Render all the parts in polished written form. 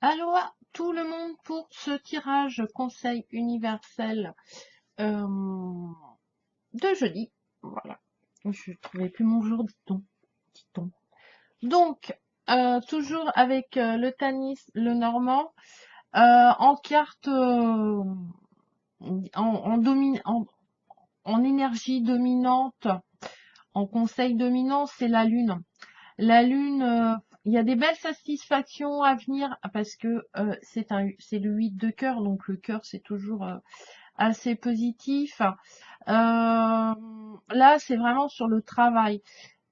Allô à tout le monde pour ce tirage conseil universel euh, de jeudi. Voilà. Je trouvais plus mon jour, dit-on. Dit-on. Donc, toujours avec le Tanis, le Normand, en carte, en énergie dominante, en conseil dominant, c'est la Lune. La Lune, il y a des belles satisfactions à venir parce que c'est le 8 de cœur, donc le cœur c'est toujours assez positif. Là, c'est vraiment sur le travail.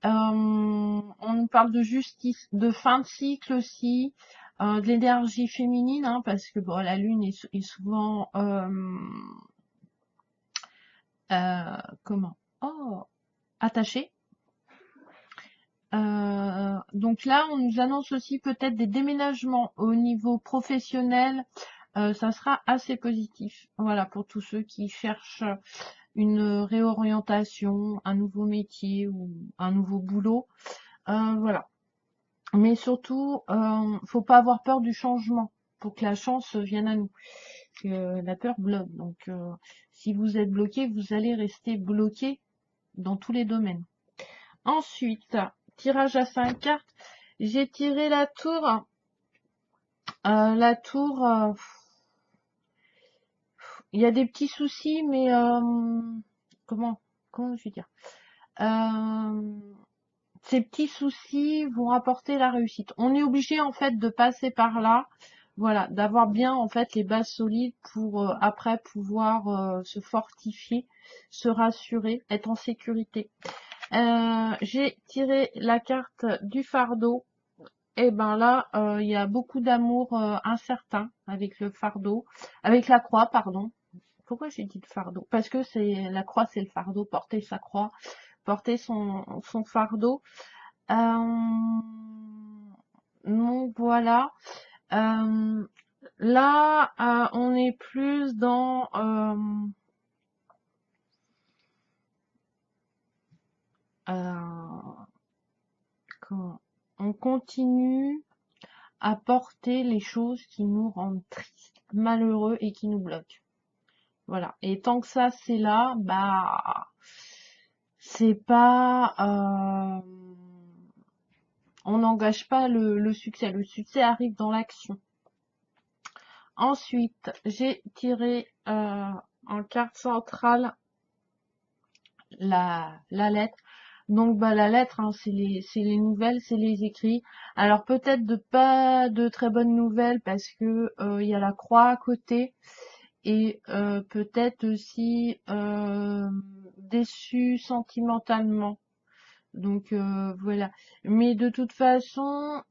On nous parle de justice, de fin de cycle aussi, de l'énergie féminine, hein, parce que bon, la Lune est souvent comment? Oh, attachée. Donc là, on nous annonce aussi peut-être des déménagements au niveau professionnel. Ça sera assez positif. Voilà, pour tous ceux qui cherchent une réorientation, un nouveau métier ou un nouveau boulot. Voilà. Mais surtout, faut pas avoir peur du changement pour que la chance vienne à nous. Que la peur bloque. Donc, si vous êtes bloqué, vous allez rester bloqué dans tous les domaines. Ensuite, tirage à 5 cartes. J'ai tiré la tour. La tour, il y a des petits soucis, mais comment, comment je vais dire? Euh, Ces petits soucis vont apporter la réussite. On est obligé en fait de passer par là, voilà, d'avoir bien en fait les bases solides pour après pouvoir se fortifier, se rassurer, être en sécurité. J'ai tiré la carte du fardeau. Et ben là, il y a beaucoup d'amour incertain avec le fardeau, avec la croix, pardon. Pourquoi j'ai dit le fardeau? Parce que c'est la croix, c'est le fardeau, porter sa croix, porter son fardeau. Euh, donc voilà. Euh, Là, on est plus dans euh, comment on continue à porter les choses qui nous rendent tristes, malheureux et qui nous bloquent. Voilà. Et tant que ça c'est là, bah c'est pas on n'engage pas le succès. Le succès arrive dans l'action. Ensuite, j'ai tiré en carte centrale la lettre. Donc bah la lettre, hein, c'est les nouvelles, c'est les écrits. Alors peut-être de pas de très bonnes nouvelles parce que il y a la croix à côté et peut-être aussi déçu sentimentalement. Donc voilà. Mais de toute façon,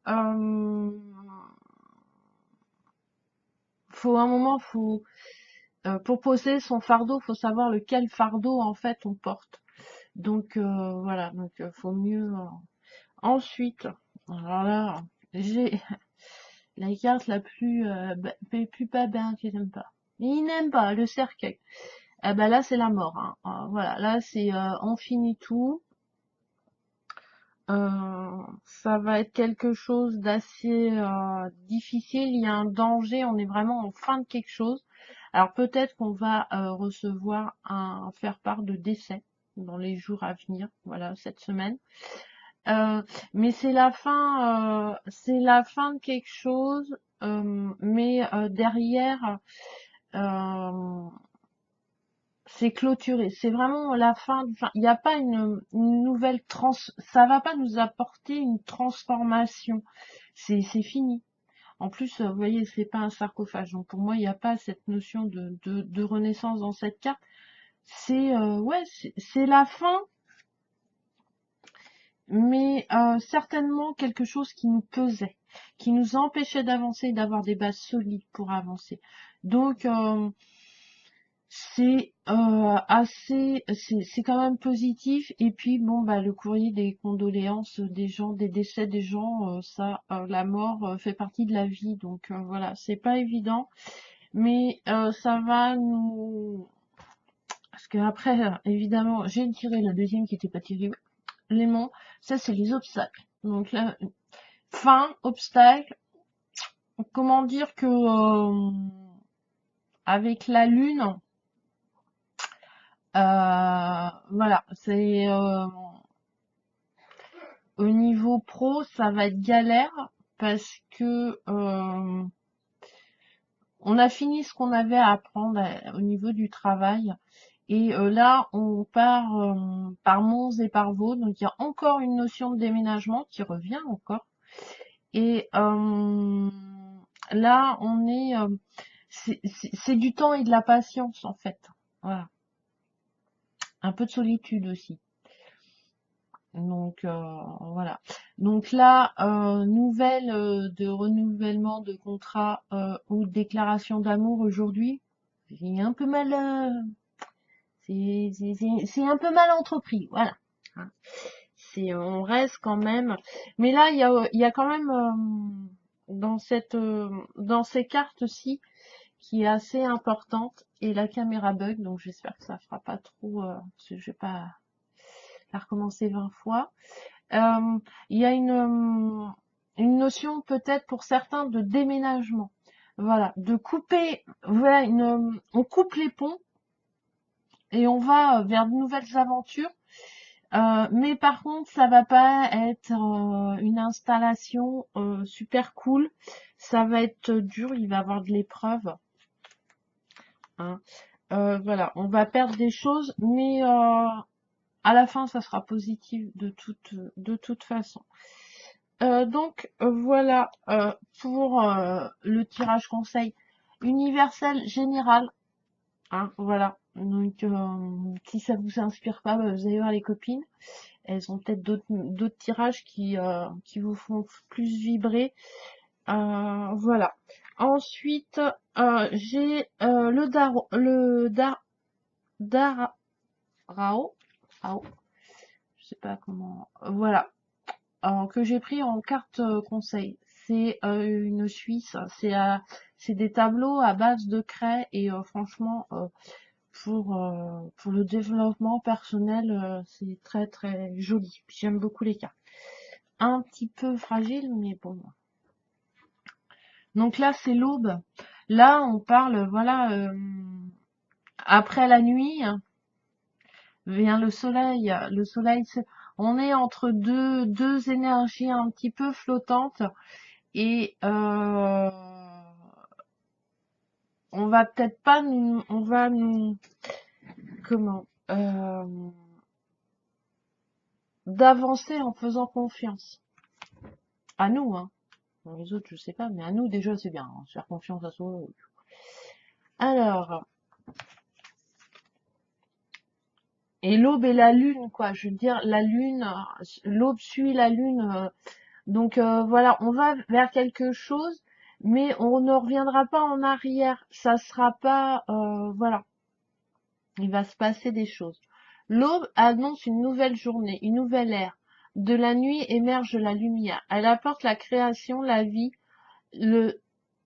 faut un moment, faut pour poser son fardeau, faut savoir lequel fardeau en fait on porte. Donc voilà, donc faut mieux. Ensuite, alors là, j'ai la carte la plus plus pas bien que j'aime pas. Il n'aime pas le cercueil. Ah bah là c'est la mort. Hein. Voilà, là c'est on finit tout. Ça va être quelque chose d'assez difficile. Il y a un danger. On est vraiment en fin de quelque chose. Alors peut-être qu'on va recevoir un faire-part de décès dans les jours à venir. Voilà, cette semaine. Mais c'est la fin de quelque chose. Mais derrière, euh, c'est clôturé. C'est vraiment la fin. Enfin, il n'y a pas une nouvelle ça va pas nous apporter une transformation. C'est fini. En plus, vous voyez, c'est pas un sarcophage. Donc pour moi, il n'y a pas cette notion de renaissance dans cette carte. C'est ouais, c'est la fin, mais certainement quelque chose qui nous pesait, qui nous empêchait d'avancer, d'avoir des bases solides pour avancer. Donc c'est c'est quand même positif. Et puis bon bah le courrier des condoléances des gens, des décès des gens, ça, la mort fait partie de la vie. Donc voilà, c'est pas évident, mais ça va nous. Parce que après, évidemment, j'ai tiré la deuxième qui était pas terrible. L'aimant, ça c'est les obstacles. Donc là, fin, obstacle, comment dire que avec la lune, voilà, c'est au niveau pro, ça va être galère parce que on a fini ce qu'on avait à apprendre au niveau du travail. Et là, on part par Mons et par Vaud. Donc, il y a encore une notion de déménagement qui revient encore. Et là, on est... c'est du temps et de la patience, en fait. Voilà. Un peu de solitude aussi. Donc, voilà. Donc là, nouvelle de renouvellement de contrat ou de déclaration d'amour aujourd'hui. J'ai un peu mal... c'est un peu mal entrepris, voilà. Hein. On reste quand même. Mais là, il y a quand même dans ces cartes-ci qui est assez importante et la caméra bug, donc j'espère que ça fera pas trop, parce que je vais pas la recommencer 20 fois. Il y a une notion peut-être pour certains de déménagement. Voilà, de couper, voilà, on coupe les ponts et on va vers de nouvelles aventures. Mais par contre, ça va pas être une installation super cool. Ça va être dur, il va y avoir de l'épreuve. Hein. Voilà, on va perdre des choses, mais à la fin, ça sera positif de toute façon. Donc voilà pour le tirage conseil universel général. Hein, voilà. Donc si ça vous inspire pas, bah, vous allez voir les copines. Elles ont peut-être d'autres tirages qui vous font plus vibrer. Voilà. Ensuite, j'ai Darao. Rao, je sais pas comment. Voilà. Que j'ai pris en carte conseil. C'est une Suisse. C'est des tableaux à base de craie et franchement, pour le développement personnel, c'est très très joli. J'aime beaucoup les cartes. Un petit peu fragile, mais bon. Donc là, c'est l'aube. Là, on parle, voilà, après la nuit vient le soleil. Le soleil, on est entre deux énergies un petit peu flottantes et on va peut-être pas nous, on va nous, comment, d'avancer en faisant confiance à nous, hein. Les autres, je sais pas, mais à nous déjà, c'est bien, hein, faire confiance à soi. Alors, et l'aube et la lune, quoi. Je veux dire, la lune, l'aube suit la lune. Donc voilà, on va vers quelque chose, mais on ne reviendra pas en arrière. Ça sera pas, voilà, il va se passer des choses. L'aube annonce une nouvelle journée, une nouvelle ère. De la nuit émerge la lumière. Elle apporte la création, la vie. Le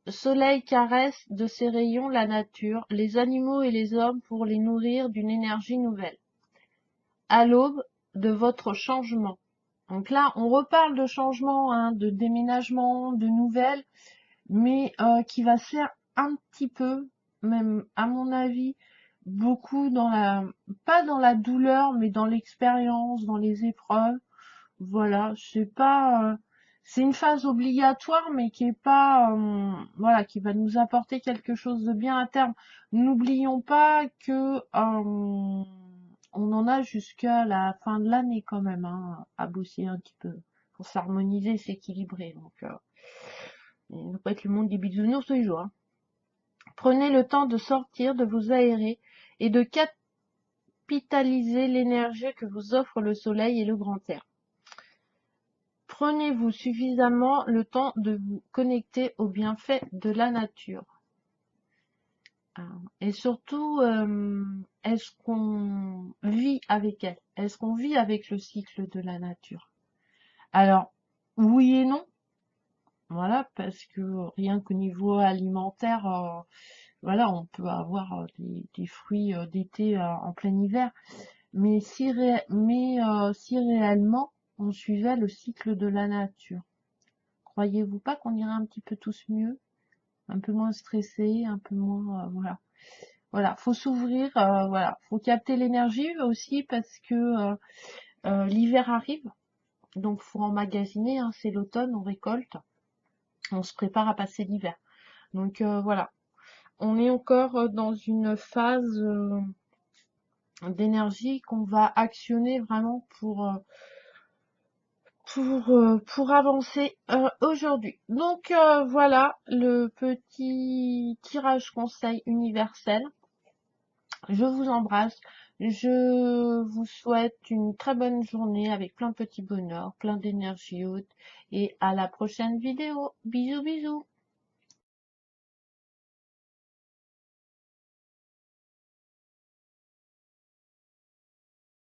soleil caresse de ses rayons la nature, les animaux et les hommes pour les nourrir d'une énergie nouvelle. À l'aube de votre changement. Donc là, on reparle de changement, hein, de déménagement, de nouvelles, mais qui va se faire un petit peu, même à mon avis, beaucoup pas dans la douleur, mais dans l'expérience, dans les épreuves. Voilà, c'est une phase obligatoire, mais qui est pas, voilà, qui va nous apporter quelque chose de bien à terme. N'oublions pas que on en a jusqu'à la fin de l'année quand même, hein, à bosser un petit peu pour s'harmoniser, s'équilibrer. Donc, il ne faut pas être le monde des bisounours tous les jours. Hein. Prenez le temps de sortir, de vous aérer et de capitaliser l'énergie que vous offre le soleil et le grand air. Prenez-vous suffisamment le temps de vous connecter aux bienfaits de la nature. Et surtout, est-ce qu'on vit avec elle? Est-ce qu'on vit avec le cycle de la nature? Alors, oui et non. Voilà, parce que rien qu'au niveau alimentaire, voilà, on peut avoir des fruits d'été en plein hiver. Mais si réellement on suivait le cycle de la nature, croyez-vous pas qu'on irait un petit peu tous mieux? un peu moins stressé, un peu moins, voilà. Voilà, faut s'ouvrir, voilà, faut capter l'énergie aussi parce que l'hiver arrive, donc faut emmagasiner, hein, c'est l'automne, on récolte, on se prépare à passer l'hiver. Donc voilà, on est encore dans une phase d'énergie qu'on va actionner vraiment pour avancer aujourd'hui. Donc voilà le petit tirage conseil universel. Je vous embrasse. Je vous souhaite une très bonne journée avec plein de petits bonheurs, plein d'énergie haute et à la prochaine vidéo. Bisous bisous.